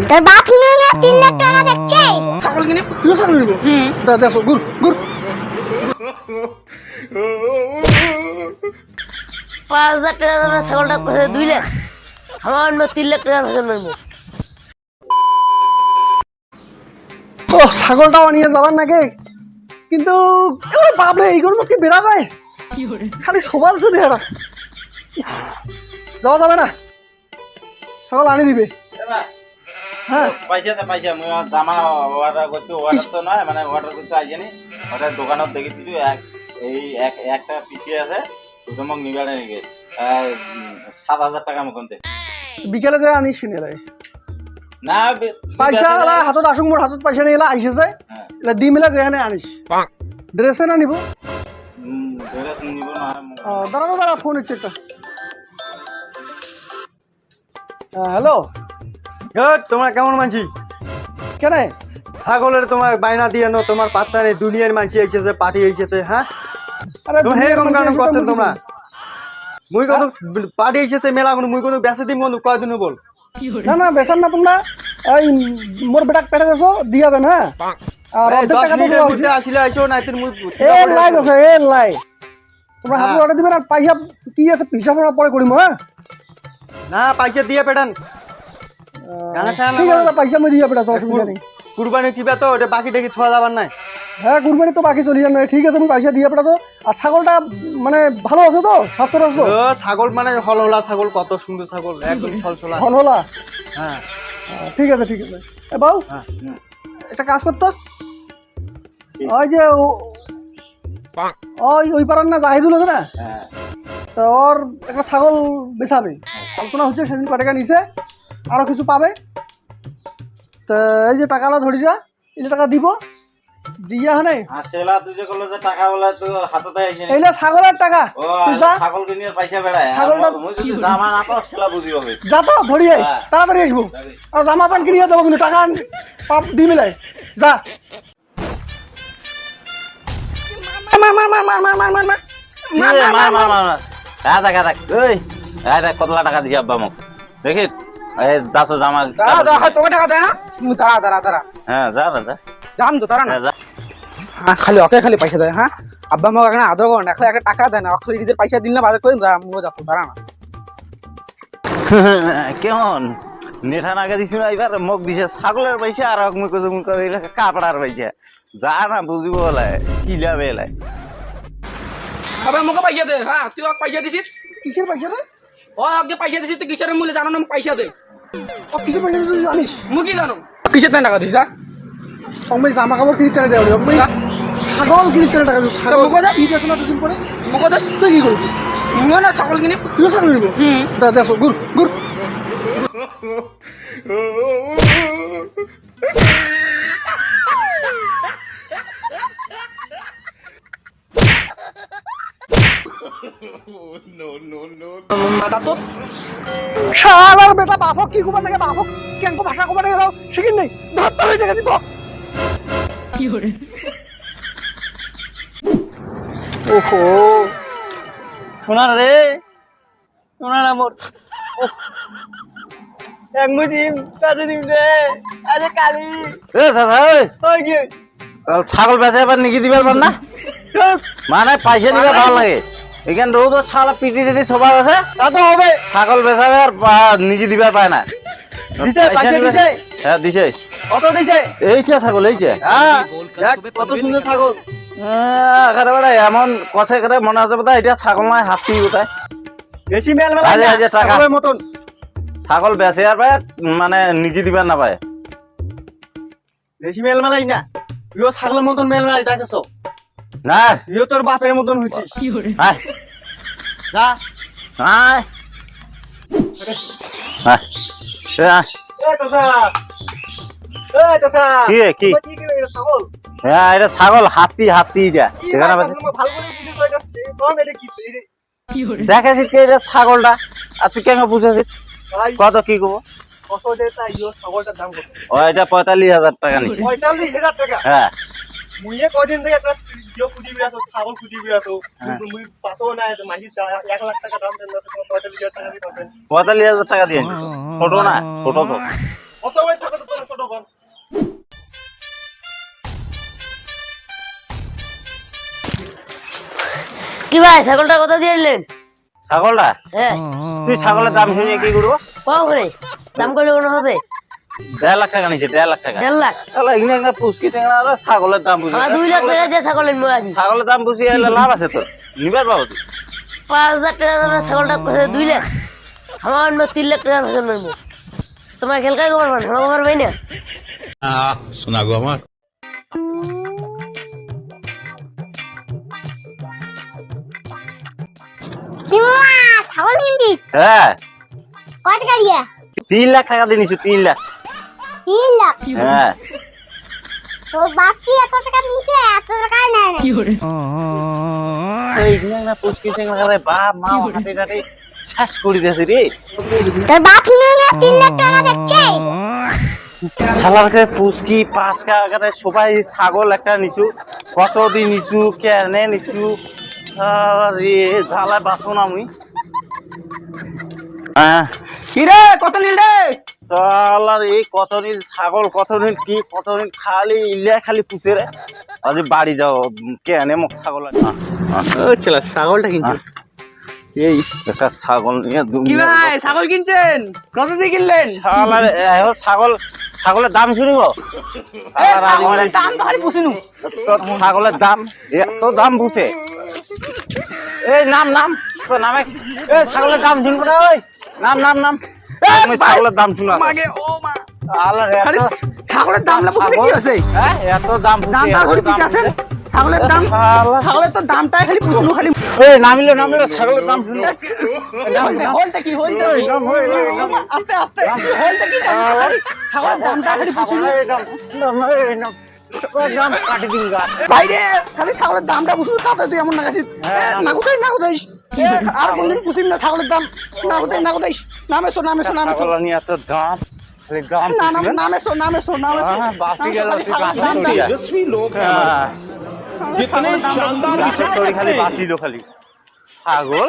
তোর বাপ নিয়ে না 3 লাখ টাকা দেখছে ছাগল কিনে তুই ছাগল নিব দাদা আসো গুর গুর 5,000 টাকা দামের ছাগলটা কোথায় 2 লাখ আমার 3 লাখ টাকার ফসল মারবো। ও ছাগলটাও নিয়ে যাবার নাকি কিন্তু ওরে বাপ রে এইগুলোর মধ্যে বেড়া যায় খালি সবার আছে দেহারা যাওয়া যাবে না ছাগল আনি দিবে হ্যাঁ পয়সা মই জামা অর্ডার করছি অর্ডার তো নয় মানে অর্ডার করতে আইজানি ওটা দোকানত দেখেছিলি একটা পিসি আছে তোমাক নিবারে নিয়ে 7,000 টাকা মতন দে বিকেলে যায় আনিস কিনে রে না পয়সা হাতত আসুক মোর হাতত পয়সা নিয়ে আইসেছে এলা দি মেলা যেখানে আনিস ড্রেসে না নিব ড্রেস নিব না দাঁড়া ফোন হচ্ছে একটা হ্যালো তোমার কেমন মানছি কেন ছাগলের তোমার বাইনা দিয়ে নো তোমার পাত্তা নেই দুনিয়ার মানসি এসেছে পার্টি এসেছে হ্যাঁ আরে তুমি হে কম কারণ করছো তোমরা মুই কত পার্টি এসেছে মেলা কোনো মুই কোনো বেসে দিম কোনো কয় দিন বল না বেসান না তোমরা এই মোর বেটাক পেটে যাছো দিয়া দেন হ্যাঁ আর অর্ধেক টাকা তো দেওয়া হইছে আসলে আইছো না তুই মুই এ লাই আছে এ লাই তোমরা হাতে অর্ডার দিবেন আর পয়সা কি আছে হিসাব পরে করিম হ্যাঁ না পয়সা দিয়ে পেটান ঠিক আছে পয়সা মই দিয়া পেটাছো অসুবিধা নেই কুরবানি কিবা তো ওটা বাকি টাকি থোয়া যাবার নাই হ্যাঁ কুরবানি তো বাকি চলি যাবে ঠিক আছে আমি পয়সা দিয়ে পেটাছো আর ছাগলটা মানে ভালো আছে তো স্বাস্থ্য আছে তো ছাগল মানে হলহলা ছাগল কত সুন্দর ছাগল একদম ছলছলা হলহলা হ্যাঁ ঠিক আছে এ বাউ একটা কাজ করতো ওই যে ওই পারার না জাহিদুল আছে না তো ওর একটা ছাগল বেচাবে আলোচনা হচ্ছে সেদিন ক টাকা নিছে আরো কিছু পাবে তো এই যে টাকাটা ধরি যা এই টাকা দিব দিয়া হনে সেলা তুই যে কল যে টাকা বলা তো হাততে আইছে এইলা ছাগলের টাকা ও তুই যা ছাগল কিনিয়ে পয়সা বেড়ায় ছাগলটা মই যদি জামা না পাও সেলা বুঝি হবে যা তো ধরি আই তাড়াতাড়ি আসবো আর জামা প্যান্ট কিনিয়ে দেবো কিন্তু টাকা পাপ দি মিলাই যা কতলা টাকা দিছি আব্বা মোক দেখি যাচ্ছ জামা তোকে টাকা দেয় না তুমি দাঁড়া হ্যাঁ যা যা যাম তো তারা না যা হ্যাঁ খালি ওকে খালি পয়সা দেয় হ্যাঁ আব্বা আমাকে একটা আদর করে না খালি একটা টাকা দেয় না ওকে নিজের পয়সা দিন না বাজার করে আমিও যাচ্ছ দাঁড়া না কেমন নেঠা নাগা দিছি না এবার মোক দিছে ছাগলের পয়সা আর মুই কাপড়ার পয়সা যা না বুঝিব বলে কিলা বেলায় আবার মোকে পয়সা দে হ্যাঁ তুই ওকে পয়সা দিছিস কিসের পয়সা রে ও ওকে পয়সা দিছিস তুই কিসের মূল্যে জানো না পয়সা দে ও কিসের পয়সা তুই জানিস মুই কি জানো কিসের টাকা দিছিস হ্যাঁ আমি জামা কাপড় কিনতে দেওয়া আমি ছাগল কিনতে টাকা দেবো ছাগল মুখে দে ঈদ আছে না দুদিন পরে মোকে দে তুই কি করবি মুই না ছাগল কিনি তুই ছাগল নিব দাদা আসো গুর গুর মাথা তো শালার বেটা বাপক কি কবার লাগে বাপক কেন ভাষা কবার লাগে যাও শিখিন নাই ধরতে হয়ে গেছি তো কি করে ওহো শোনার রে শোনার আমার এক মুদিম কাজে দিম রে আরে কালি এ দাদা ওই কি ছাগল বেচা এবার নিকি দিবার পার না মানে পয়সা নিবে ভালো লাগে এখানে রোদ ছালা পিটি টিটি সবার আছে তা তো হবে ছাগল বেচাবে আর নিকি দিবার পায় না দিছে পয়সা দিছে হ্যাঁ দিছে কত দিছে এইটা ছাগল এইটা হ্যাঁ দেখ কত সুন্দর ছাগল এখানে বেড়া এমন কষে করে মনে হচ্ছে বোধ এটা ছাগল নয় হাতি কোথায় বেশি মেল মেলা আজ আজ টাকা ছাগলের মতন ছাগল বেচে আর পায় মানে নিকি দিবার না পায় বেশি মেল মেলাই না ইও ছাগলের মতন মেল মেলাই দেখেছো না ইও তোর বাপের মতন হইছিস কি করে আয় যা আয় আয় আয় এ তোতা এ তোতা কি কি কি কি ছাগল হ্যাঁ এটা ছাগল হাতি হাতি এটা সেখানে ভালো করে বুঝিস এটা কোন এটা কি কি করে দেখেছিস কি এটা ছাগলটা আর তুই কেন বুঝেছিস ভাই কত কি করবো কত দেতা ইও ছাগলটার দাম কত ও এটা 45,000 টাকা নিচ্ছে 45,000 টাকা হ্যাঁ মুইয়ে কদিন থেকে একটা ইও খুঁজি বিরাতো ছাগল খুঁজি বিরাতো কিন্তু মুই পাতো না মাঝি 1 লাখ টাকা দাম দেন না 45,000 টাকা দিয়ে পাবেন 45,000 টাকা দিয়ে ছোট না ছোট তো কত বড় ছাগল কি ভাই ছাগলটা কত দিয়ে দিলেন? ছাগলটা হ্যাঁ তুই ছাগলের দাম শুনিয়ে কি করবো? কম করে দাম করলে কোনো হবে? 1.5 লাখ টাকা নিচ্ছে, 1.5 লাখ টাকা। 1.5 লাখ? তাহলে এখানে একটা পুষ্কি টেঙ্গা হলো, ছাগলের দাম বুঝি। আমার 2 লাখ টাকা দিয়ে ছাগল নিবো আজি। ছাগলের দাম বুঝি এলে লাভ আছে তোর, নিবার পাবো তুই। 5,000 টাকা দামের ছাগলটা কোথায় 2 লাখ? আমার অন্য 3 লাখ টাকার ফসল নিবো। তোমার খেলকাই খবর পান, আমার খবর পাই না। শোনা গো আমার দিমা ছাগল কিনছি হ্যাঁ কত টাকা দিয়ে 3 লাখ টাকা দিয়ে নিছো, 3 লাখ। 3 লাখ হ্যাঁ তোর বাপ কি এত টাকা নিছে এত টাকা নেয় না এইখানে একটা পুষ্কি টেঙ্গা রে বাপ মা হাতে হাতে শ্বাস করে দিয়েছে রে। তোর বাপ নিয়ে 3 লাখ টাকা দেখছে শালাকে পুষ্কি 5 টাকা সবাই ছাগল একটা নিছু, কত দিন নিছু, কেনে নিছু, আরে ঝালা বাঁচো না আমি। হ্যাঁ কি রে কত নিল রে? শালার এই কত দিন ছাগল, কত দিন কি, কত দিন খালি ইলে খালি পুষে রে। আজ বাড়ি যাও, কেনে মোক ছাগল ও চলা ছাগলটা কিনছো? এই একটা ছাগল নিয়ে কি ভাই ছাগল কিনছেন? কত দিয়ে কিনলেন? শালার ছাগল, ছাগলের দাম শুনিব? ছাগলের দাম তো খালি পুষিনু। ছাগলের দাম এত দাম বুঝে, এই নাম নাম তোর নামে, এই ছাগলের দাম শুনবো না, ওই নাম নাম নাম, তুমি ছাগলের দাম শুনো। মাগে ও মা আল্লাহ খালি ছাগলের দাম না পুষলে কি আছে? এত দাম বুঝে, দামটা ধরে পিছ আছেন ছাগলের দাম, ছাগলের তো দামটাই খালি পুষনু খালি। এই নামিলো নামিলো ছাগলের দাম শুনো। হলটা কি হলটা? আস্তে আস্তে হলটা কি? ছাগলের দামটা খালি পুষনু। দাম কাটি দিন গা। বাইরে খালি ছাগলের দামটা বুঝবো, তাতে তুই এমন নাগাছিস না কোথায় না কোথায় আর কোনদিন পুষিম না ছাগলের দাম না কোথায় না কোথায়। নামেছো নামেছো নামেছো ছাগল নিয়ে এত দাম, খালি দাম না না শুনবেন? নামেছো নামেছো নামেছো বাসি গেল ছাগলের দামটা। গাছের তরি খালি বাঁচিল খালি ছাগল।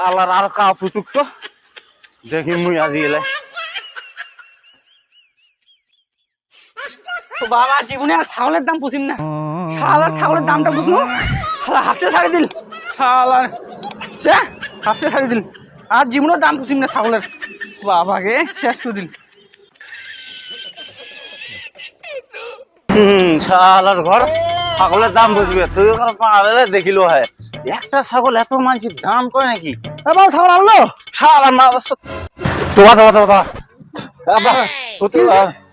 আল্লাহর আর কা পুতুক তো দেখি মুই আজি এলে। বাবা জীবনে আর ছাগলের দাম পুষিম না, শালার ছাগলের দামটা বুঝবো, শালা হাফসে ছাড়ি দিল, শালার হাফসে ছাড়ি দিল, আর জীবনের দাম পুষিম না ছাগলের, বাবাকে শেষ করে দিল। শালার ঘর ছাগলের দাম বুঝবে, তুই ওখানে পাহাড়ে দেখিলো হয় একটা ছাগল এত মানুষের দাম করে নাকি? বাবা ছাগল আনলো শালার মা তোবা তোবা তোবা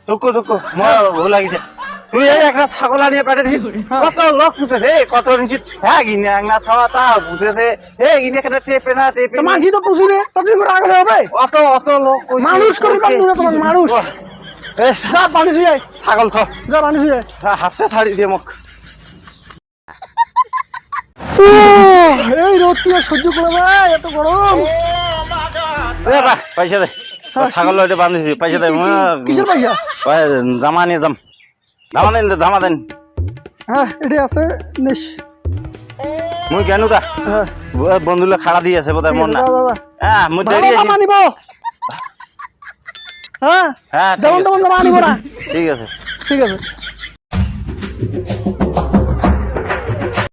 তোকো তোকো মোর ভুল লাগিছে। তুই এই একটা ছাগল আনিয়ে পাঠাচ্ছি, কত লোক পুষেছে, কত নিচে হ্যাঁ গিনে না ছাওয়া তা পুষেছে, হে গিনে একটা টেপে না টেপে না। মাঝি তো পুষিবে তাদের করে আগে হবে অত অত লোক মানুষ করে পারবো না তোমার মানুষ। যা পানি শুয়ে ছাগল থ যা পানি শুয়ে। হাফতে ছাড়ি দিয়ে মোক। এই রোদ কি আর সহ্য করে ভাই, এত গরম। পয়সা দে, ছাগল ওইটা বান্ধিছি, পয়সা দে। কিসের পয়সা? জামা নিয়ে যাম, জামা দেন জামা দেন। হ্যাঁ এটা আছে নিস। মুই কেন দা হ্যাঁ বন্ধুলে খাড়া দিয়ে আছে বোধহয় মন না। দাদা হ্যাঁ মুই দেরি আছি। জামা নিব, হ্যাঁ হ্যাঁ যেমন তেমন জামা নিব না। ঠিক আছে। ঠিক আছে।